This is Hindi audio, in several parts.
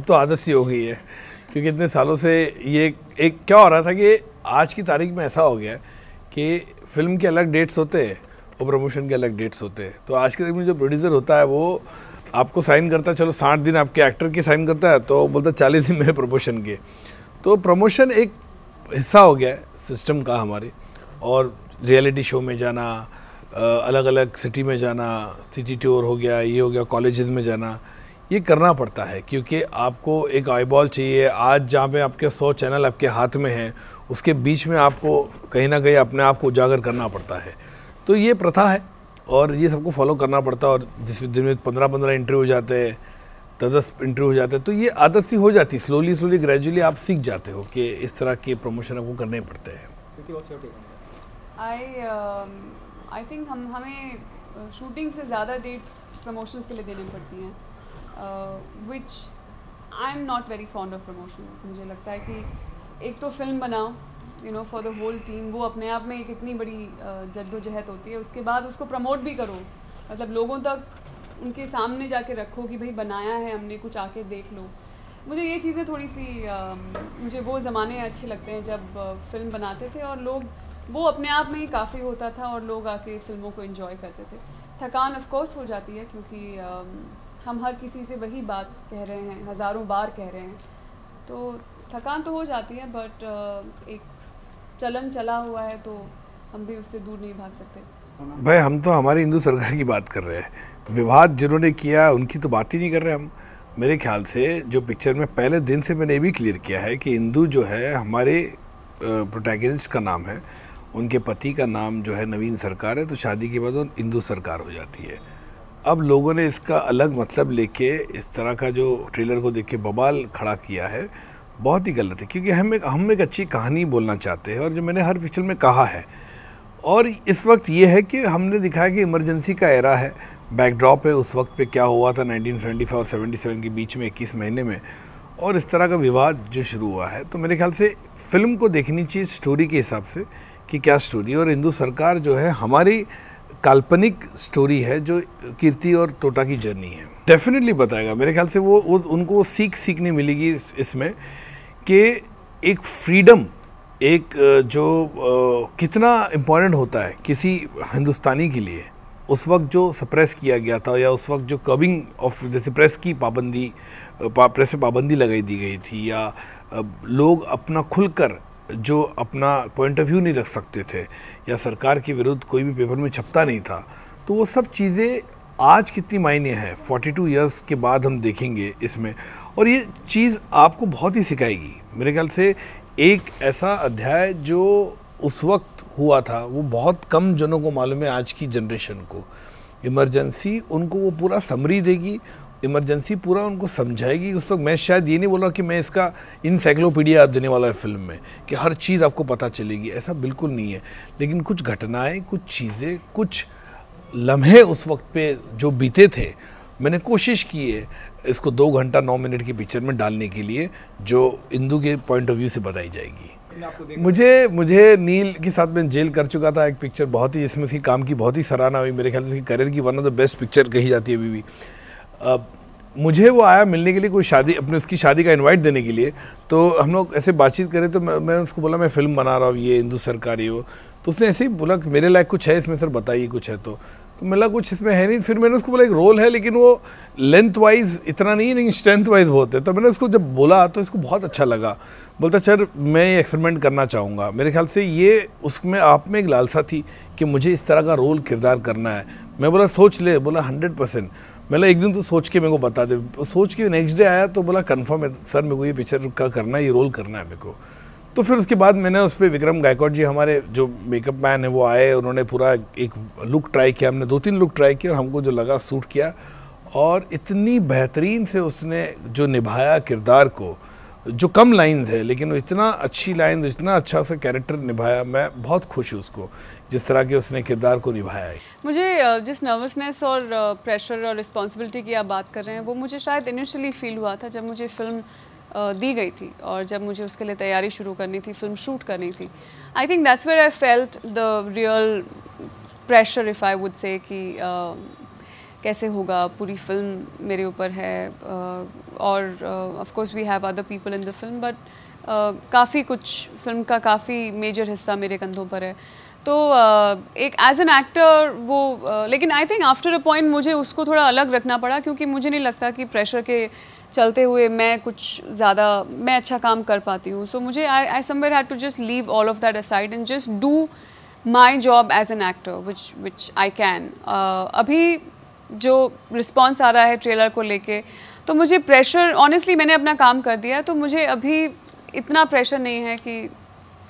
तो आदत सी हो गई है, क्योंकि इतने सालों से ये एक क्या हो रहा था कि आज की तारीख में ऐसा हो गया है कि फिल्म के अलग डेट्स होते हैं और प्रमोशन के अलग डेट्स होते हैं। तो आज के दिन में जो प्रोड्यूसर होता है वो आपको साइन करता है, चलो 60 दिन आपके एक्टर के साइन करता है, तो बोलता है 40 दिन मेरे प्रमोशन के। तो प्रमोशन एक हिस्सा हो गया है सिस्टम का हमारे, और रियलिटी शो में जाना, अलग अलग सिटी में जाना, सिटी टूर हो गया, ये हो गया, कॉलेजेस में जाना, ये करना पड़ता है क्योंकि आपको एक आईबॉल चाहिए। आज जहाँ पे आपके 100 चैनल आपके हाथ में हैं, उसके बीच में आपको कहीं ना कहीं अपने आप को उजागर करना पड़ता है। तो ये प्रथा है और ये सबको फॉलो करना पड़ता है। और जिस दिन में 15-15 इंटरव्यू हो जाते हैं, 10 इंटरव्यू हो जाते हैं, तो ये आदत सी हो जाती है। स्लोली ग्रेजुअली आप सीख जाते हो कि इस तरह के प्रमोशन आपको करने पड़ते हैं। आई थिंक हमें शूटिंग से ज़्यादा डेट्स प्रमोशंस के लिए देनी पड़ती हैं, which I am not very fond of promotions. मुझे लगता है कि एक तो फिल्म बनाओ फॉर द होल टीम, वो अपने आप में एक इतनी बड़ी जद्दोजहद होती है। उसके बाद उसको प्रमोट भी करो, मतलब लोगों तक उनके सामने जाके रखो कि भाई बनाया है हमने, कुछ आके देख लो। मुझे ये चीज़ें थोड़ी सी मुझे वो ज़माने अच्छे लगते हैं जब फिल्म बनाते थे और लोग वो अपने आप में ही काफ़ी होता था और लोग आके फिल्मों को एंजॉय करते थे। थकान ऑफ कोर्स हो जाती है क्योंकि हम हर किसी से वही बात कह रहे हैं, हज़ारों बार कह रहे हैं, तो थकान तो हो जाती है, बट एक चलन चला हुआ है तो हम भी उससे दूर नहीं भाग सकते। भाई हम तो हमारी हिंदू सरकार की बात कर रहे हैं, विवाद जिन्होंने किया उनकी तो बात ही नहीं कर रहे हम। मेरे ख्याल से जो पिक्चर में पहले दिन से मैंने ये भी क्लियर किया है कि हिंदू जो है हमारे प्रोटैगनिस्ट का नाम है, उनके पति का नाम जो है नवीन सरकार है, तो शादी के बाद वो हिंदू सरकार हो जाती है। अब लोगों ने इसका अलग मतलब लेके इस तरह का जो ट्रेलर को देख के बवाल खड़ा किया है, बहुत ही गलत है। क्योंकि हम एक अच्छी कहानी बोलना चाहते हैं और जो मैंने हर पिक्चर में कहा है, और इस वक्त ये है कि हमने दिखाया कि इमरजेंसी का एरा है, बैकड्रॉप है उस वक्त पे क्या हुआ था 1975 और 77 के बीच में 21 महीने में, और इस तरह का विवाद जो शुरू हुआ है। तो मेरे ख्याल से फिल्म को देखनी चाहिए स्टोरी के हिसाब से कि क्या स्टोरी, और हिंदू सरकार जो है हमारी काल्पनिक स्टोरी है जो कीर्ति और तोता की जर्नी है। डेफिनेटली बताएगा मेरे ख्याल से वो उनको सीखने मिलेगी इसमें कि एक फ्रीडम, एक जो कितना इम्पोर्टेंट होता है किसी हिंदुस्तानी के लिए। उस वक्त जो सप्रेस किया गया था, या उस वक्त जो कर्बिंग ऑफ जैसे प्रेस की पाबंदी, प्रेस पे पाबंदी लगाई दी गई थी, या लोग अपना खुलकर जो अपना पॉइंट ऑफ व्यू नहीं रख सकते थे, या सरकार के विरुद्ध कोई भी पेपर में छपता नहीं था, तो वो सब चीज़ें आज कितनी मायने हैं 42 इयर्स के बाद हम देखेंगे इसमें। और ये चीज़ आपको बहुत ही सिखाएगी मेरे ख्याल से। एक ऐसा अध्याय जो उस वक्त हुआ था वो बहुत कम जनों को मालूम है आज की जनरेशन को। इमरजेंसी उनको वो पूरा समरी देगी, इमरजेंसी पूरा उनको समझाएगी। उस वक्त मैं शायद ये नहीं बोल रहा कि मैं इसका इनसाइक्लोपीडिया देने वाला है फिल्म में कि हर चीज़ आपको पता चलेगी, ऐसा बिल्कुल नहीं है। लेकिन कुछ घटनाएं, कुछ चीज़ें, कुछ लम्हे उस वक्त पे जो बीते थे, मैंने कोशिश की है इसको 2 घंटा 9 मिनट की पिक्चर में डालने के लिए, जो हिंदू के पॉइंट ऑफ व्यू से बताई जाएगी। मुझे नील के साथ मैं जेल कर चुका था एक पिक्चर, बहुत ही इसमें उसकी काम की बहुत ही सराहना हुई। मेरे ख्याल से करियर की one of the best picture कही जाती है अभी भी। मुझे वो आया मिलने के लिए, कोई शादी, अपने उसकी शादी का इनवाइट देने के लिए। तो हम लोग ऐसे बातचीत करें तो मैं उसको बोला मैं फ़िल्म बना रहा हूँ, ये हिंदू सरकारी हो। तो उसने ऐसे ही बोला कि मेरे लायक कुछ है इसमें सर, बताइए कुछ है तो मिला कुछ इसमें है नहीं। फिर मैंने उसको बोला एक रोल है, लेकिन वो लेंथ वाइज इतना नहीं है, लेकिन स्ट्रेंथ वाइज बहुत है। तो मैंने उसको जब बोला तो इसको बहुत अच्छा लगा। बोलता सर मैं ये एक्सपेरिमेंट करना चाहूँगा। मेरे ख्याल से ये उसमें आप में एक लालसा थी कि मुझे इस तरह का रोल किरदार करना है। मैं बोला सोच ले, बोला 100%। मैं एक दिन तो सोच के मेरे को बता दे। सोच के नेक्स्ट डे आया तो बोला कन्फर्म है सर, मेरे को ये पिक्चर का करना है, ये रोल करना है मेरे को। तो फिर उसके बाद मैंने उस पर विक्रम गायकवाड़ जी हमारे जो मेकअप मैन है वो आए, उन्होंने पूरा एक लुक ट्राई किया। हमने 2-3 लुक ट्राई किया और हमको जो लगा सूट किया, और इतनी बेहतरीन से उसने जो निभाया किरदार को, जो कम लाइन्स है लेकिन वो इतना अच्छी लाइन, इतना अच्छा सा कैरेक्टर निभाया। मैं बहुत खुश हूँ उसको जिस तरह के उसने किरदार को निभाया है। मुझे जिस नर्वसनेस और प्रेशर और रिस्पॉन्सिबिलिटी की आप बात कर रहे हैं, वो मुझे शायद इनिशियली फील हुआ था जब मुझे फ़िल्म दी गई थी और जब मुझे उसके लिए तैयारी शुरू करनी थी, फिल्म शूट करनी थी। I think that's where I felt the real pressure, if I would say, कि कैसे होगा, पूरी फिल्म मेरे ऊपर है, और of course we have other people in the film, but काफ़ी कुछ फिल्म का काफ़ी मेजर हिस्सा मेरे कंधों पर है। तो एक एज एन एक्टर वो लेकिन I think after a point मुझे उसको थोड़ा अलग रखना पड़ा, क्योंकि मुझे नहीं लगता कि प्रेशर के चलते हुए मैं कुछ ज़्यादा मैं अच्छा काम कर पाती हूँ। सो मुझे I somewhere had to just leave all of that aside and just do my job as an actor which I can. अभी जो रिस्पॉन्स आ रहा है ट्रेलर को लेके, तो मुझे प्रेशर, ऑनेस्टली मैंने अपना काम कर दिया, तो मुझे अभी इतना प्रेशर नहीं है कि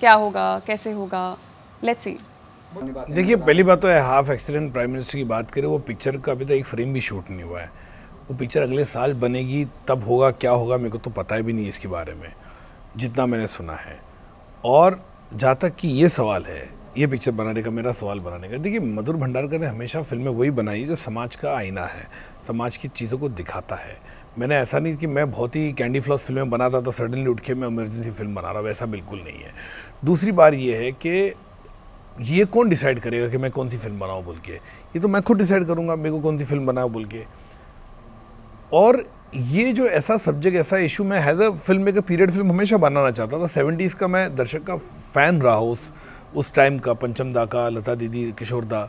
क्या होगा कैसे होगा, लेट्स सी। देखिए, पहली बात तो है, हाफ एक्सीडेंट प्राइम मिनिस्टर की बात करें, वो पिक्चर का अभी तक एक फ्रेम भी शूट नहीं हुआ है। वो पिक्चर अगले साल बनेगी, तब होगा क्या होगा मेरे को तो पता भी नहीं इसके बारे में, जितना मैंने सुना है। और जहाँ तक कि ये सवाल है, ये पिक्चर बनाने का, मेरा सवाल बनाने का, देखिए मधुर भंडारकर ने हमेशा फिल्में वही बनाई जो समाज का आईना है, समाज की चीज़ों को दिखाता है। मैंने ऐसा नहीं कि मैं बहुत ही कैंडी फ्लॉस फिल्में बनाता तो सडनली उठ के मैं इमरजेंसी फिल्म बना रहा हूँ, वैसा बिल्कुल नहीं है। दूसरी बात ये है कि ये कौन डिसाइड करेगा कि मैं कौन सी फिल्म बनाऊँ बोल के? ये तो मैं खुद डिसाइड करूँगा मेरे को कौन सी फिल्म बनाऊँ बोल के। और ये जो ऐसा सब्जेक्ट, ऐसा इशू, मैं has a film maker period film हमेशा बनाना चाहता था। 70s का मैं दर्शक का फ़ैन रहा उस टाइम का, पंचम दा का, लता दीदी, किशोर दा।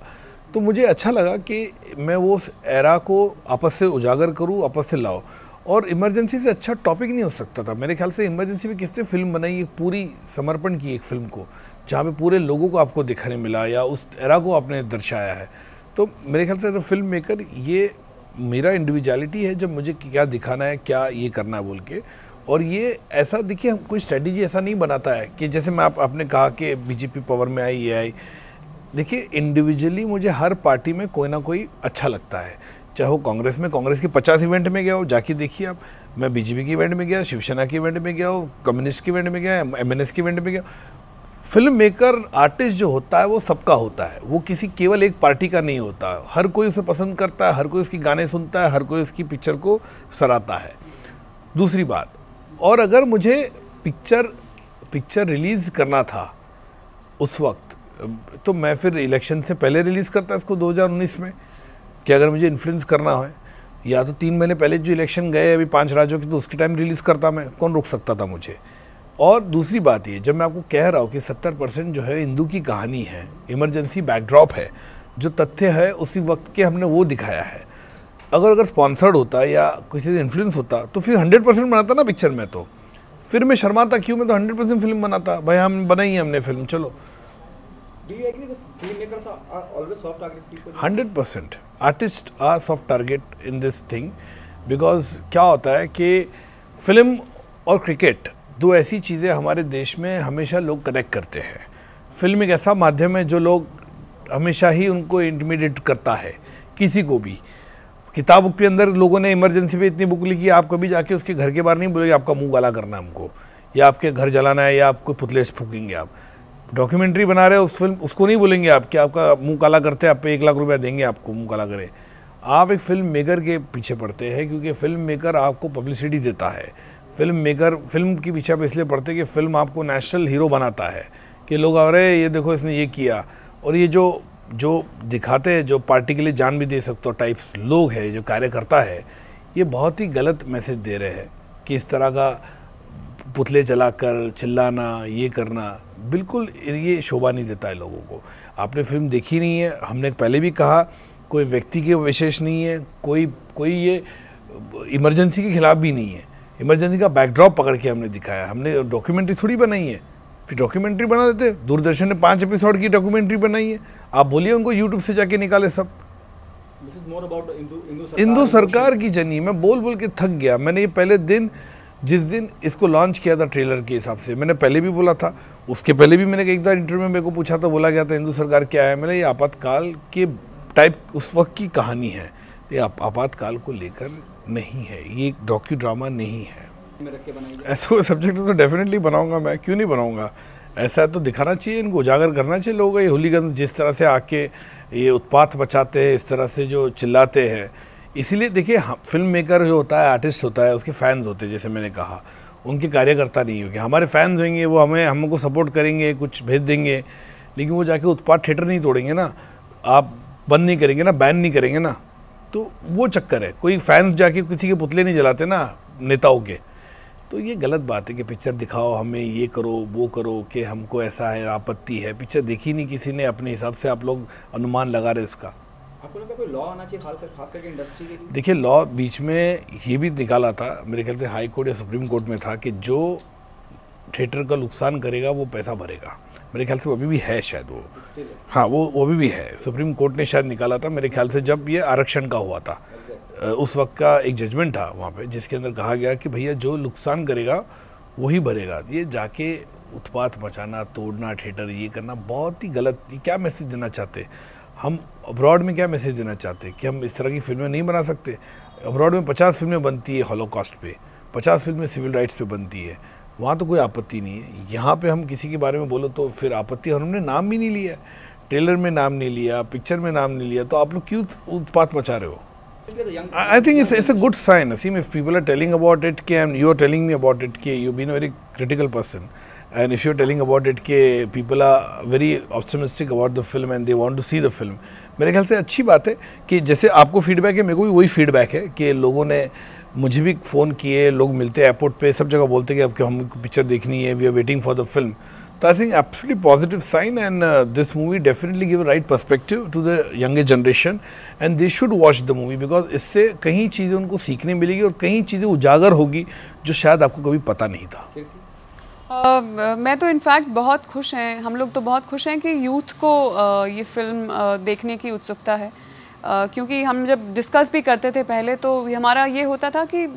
तो मुझे अच्छा लगा कि मैं वो उस एरा को आपस से उजागर करूँ, आपस से लाओ। और इमरजेंसी से अच्छा टॉपिक नहीं हो सकता था मेरे ख्याल से। इमरजेंसी में किसने फिल्म बनाई, एक पूरी समर्पण की एक फिल्म को, जहाँ पे पूरे लोगों को आपको दिखाने मिला या उस एरा को आपने दर्शाया है। तो मेरे ख्याल से एज अ फिल्म मेकर ये मेरा इंडिविजुअलिटी है, जब मुझे क्या दिखाना है, क्या ये करना है बोल के। और ये ऐसा देखिए, हम कोई स्ट्रेटजी ऐसा नहीं बनाता है कि जैसे मैं आपने कहा कि बीजेपी पावर में आई, ये आई। देखिए, इंडिविजुअली मुझे हर पार्टी में कोई ना कोई अच्छा लगता है, चाहे वो कांग्रेस में, कांग्रेस के 50 इवेंट में गया हो, जाके देखिए आप। मैं बीजेपी के इवेंट में गया, शिवसेना के इवेंट में गया हो, कम्युनिस्ट के इवेंट में गया, MNS के इवेंट में गया। फिल्म मेकर, आर्टिस्ट जो होता है वो सबका होता है, वो किसी केवल एक पार्टी का नहीं होता। हर कोई उसे पसंद करता है, हर कोई उसकी गाने सुनता है, हर कोई उसकी पिक्चर को सराहता है। दूसरी बात, और अगर मुझे पिक्चर रिलीज़ करना था उस वक्त, तो मैं फिर इलेक्शन से पहले रिलीज़ करता इसको 2019 में, कि अगर मुझे इन्फ्लुएंस करना है, या तो 3 महीने पहले जो इलेक्शन गए अभी 5 राज्यों की, तो उसके टाइम रिलीज़ करता मैं, कौन रोक सकता था मुझे। और दूसरी बात ये, जब मैं आपको कह रहा हूँ कि 70% जो है हिंदू की कहानी है, इमरजेंसी बैकड्रॉप है, जो तथ्य है उसी वक्त के हमने वो दिखाया है। अगर स्पॉन्सर्ड होता या किसी से इन्फ्लुएंस होता तो फिर 100% बनाता ना पिक्चर में, तो फिर मैं शर्माता क्यों? मैं तो 100% फिल्म बनाता भाई, हम बनाई है हमने फिल्म, चलो। 100% artist are soft target in this thing, because क्या होता है कि फिल्म और क्रिकेट दो ऐसी चीज़ें हमारे देश में हमेशा लोग कनेक्ट करते हैं। फिल्म एक ऐसा माध्यम है जो लोग हमेशा ही उनको इंटिमिडेट करता है, किसी को भी। किताब के अंदर लोगों ने इमरजेंसी पे इतनी बुक लिखी, आप कभी जाके उसके घर के बाहर नहीं बोलेंगे आपका मुंह काला करना है हमको, या आपके घर जलाना है, या आपको पुतले से फूकेंगे। आप डॉक्यूमेंट्री बना रहे हो उस फिल्म, उसको नहीं बोलेंगे आप कि आपका मुंह काला करते हैं, आप पे 1 लाख रुपया देंगे आपको मुंह काला करे। आप एक फिल्म मेकर के पीछे पड़ते हैं, क्योंकि फिल्म मेकर आपको पब्लिसिटी देता है। फिल्म मेकर फिल्म के पीछे आप इसलिए पड़ते हैं कि फिल्म आपको नेशनल हीरो बनाता है, कि लोग आ रहे ये देखो इसने ये किया। और ये जो दिखाते हैं, जो पार्टी के लिए जान भी दे सकते हो टाइप्स लोग हैं, जो कार्यकर्ता है, ये बहुत ही गलत मैसेज दे रहे हैं कि इस तरह का पुतले जलाकर चिल्लाना, ये करना, बिल्कुल ये शोभा नहीं देता है लोगों को। आपने फिल्म देखी नहीं है, हमने पहले भी कहा, कोई व्यक्ति के विशेष नहीं है, कोई ये इमरजेंसी के खिलाफ भी नहीं है। इमरजेंसी का बैकड्रॉप पकड़ के हमने दिखाया, हमने डॉक्यूमेंट्री थोड़ी बनाई है। फिर डॉक्यूमेंट्री बना देते, दूरदर्शन ने 5 एपिसोड की डॉक्यूमेंट्री बनाई है, आप बोलिए उनको यूट्यूब से जाके निकाले सब। हिंदू सरकार की जर्नी मैं बोल के थक गया। मैंने ये पहले दिन, जिस दिन इसको लॉन्च किया था ट्रेलर के हिसाब से, मैंने पहले भी बोला था, उसके पहले भी मैंने एक बार इंटरव्यू में मेरे को पूछा था, बोला गया था हिंदू सरकार क्या है। मैंने ये आपातकाल के टाइप उस वक्त की कहानी है, ये आपातकाल को लेकर नहीं है, ये एक डॉक्यू ड्रामा नहीं है। ऐसा कोई सब्जेक्ट तो डेफिनेटली बनाऊंगा मैं, क्यों नहीं बनाऊंगा। ऐसा तो दिखाना चाहिए, इनको उजागर करना चाहिए लोगों। ये हुलीगन जिस तरह से आके ये उत्पात मचाते हैं, इस तरह से जो चिल्लाते हैं, इसीलिए देखिए फिल्म मेकर जो होता है, आर्टिस्ट होता है, उसके फैंस होते हैं, जैसे मैंने कहा, उनके कार्यकर्ता नहीं होंगे। हमारे फैंस होंगे, वो हमको सपोर्ट करेंगे, कुछ भेज देंगे, लेकिन वो जाके उत्पात थिएटर नहीं तोड़ेंगे ना, आप बंद नहीं करेंगे ना, बैन नहीं करेंगे ना। तो वो चक्कर है। कोई फैंस जाके किसी के पुतले नहीं जलाते ना, नेताओं के। तो ये गलत बात है कि पिक्चर दिखाओ, हमें ये करो वो करो, कि हमको ऐसा है, आपत्ति है। पिक्चर देखी नहीं किसी ने, अपने हिसाब से आप लोग अनुमान लगा रहे इसका। आपको लगता है कोई लॉ आना चाहिए खास करके इंडस्ट्री के लिए? देखिए, लॉ बीच में ये भी निकाला था, मेरे ख्याल से हाई कोर्ट या सुप्रीम कोर्ट में था, कि जो थिएटर का नुकसान करेगा वो पैसा भरेगा। मेरे ख्याल से वो अभी भी है शायद वो, हाँ वो अभी भी है। सुप्रीम कोर्ट ने शायद निकाला था मेरे ख्याल से, जब ये आरक्षण का हुआ था, उस वक्त का एक जजमेंट था वहाँ पे, जिसके अंदर कहा गया कि भैया जो नुकसान करेगा वही भरेगा। ये जाके उत्पात मचाना, तोड़ना थिएटर, ये करना बहुत ही गलत। ये क्या मैसेज देना चाहते? हम अब्रॉड में क्या मैसेज देना चाहते कि हम इस तरह की फिल्में नहीं बना सकते? अब्रॉड में 50 फिल्में बनती है हॉलोकॉस्ट पे, 50 फिल्में सिविल राइट्स पे बनती है, वहाँ तो कोई आपत्ति नहीं है। यहाँ पे हम किसी के बारे में बोलो तो फिर आपत्ति। हमने नाम भी नहीं लिया, ट्रेलर में नाम नहीं लिया, पिक्चर में नाम नहीं लिया, तो आप लोग क्यों उत्पात मचा रहे हो? I think it's a good sign. Asim, if people are telling about it, and you are telling me about it, you've been a very critical person, and if you're telling about it, people are very optimistic about the film and they want to see the film, मेरे ख्याल से अच्छी बात है कि जैसे आपको फीडबैक है, मेरे को भी वही फीडबैक है कि लोगों ने मुझे भी फ़ोन किए, लोग मिलते हैं एयरपोर्ट पे, सब जगह बोलते हैं कि अब हम पिक्चर देखनी है, we are waiting for the film. So I think absolutely positive sign, and this movie definitely give a right perspective to the younger generation, and they should watch the movie because इससे कई चीज़ें उनको सीखने मिलेगी और कई चीज़ें उजागर होगी जो शायद आपको कभी पता नहीं था। मैं तो इनफैक्ट बहुत खुश हैं, हम लोग तो बहुत खुश हैं कि यूथ को ये फिल्म देखने की उत्सुकता है, क्योंकि हम जब डिस्कस भी करते थे पहले तो हमारा ये होता था कि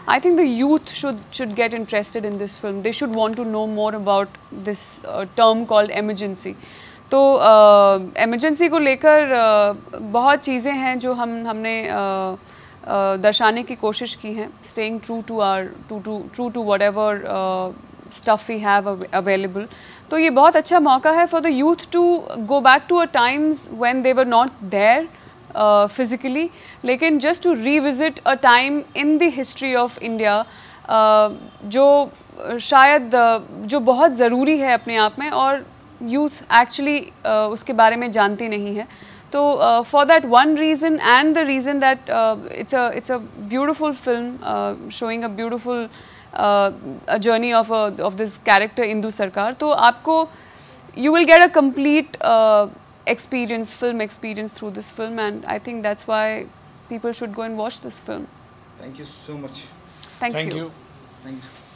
I think the youth should get interested in this film. They should want to know more about this term called emergency. तो emergency को लेकर बहुत चीज़ें हैं जो हमने दर्शाने की कोशिश की हैं, staying true to whatever stuff we have available. तो ये बहुत अच्छा मौका है for the youth to go back to a times when they were not there physically, लेकिन just to revisit a time in the history of India जो शायद जो बहुत ज़रूरी है अपने आप में, और youth actually उसके बारे में जानती नहीं है। तो for that one reason and the reason that it's a beautiful film showing a beautiful a journey of this character Indu Sarkar, तो आपको you will get a complete film experience through this film, and I think that's why people should go and watch this film. Thank you so much. Thank you. Thank you.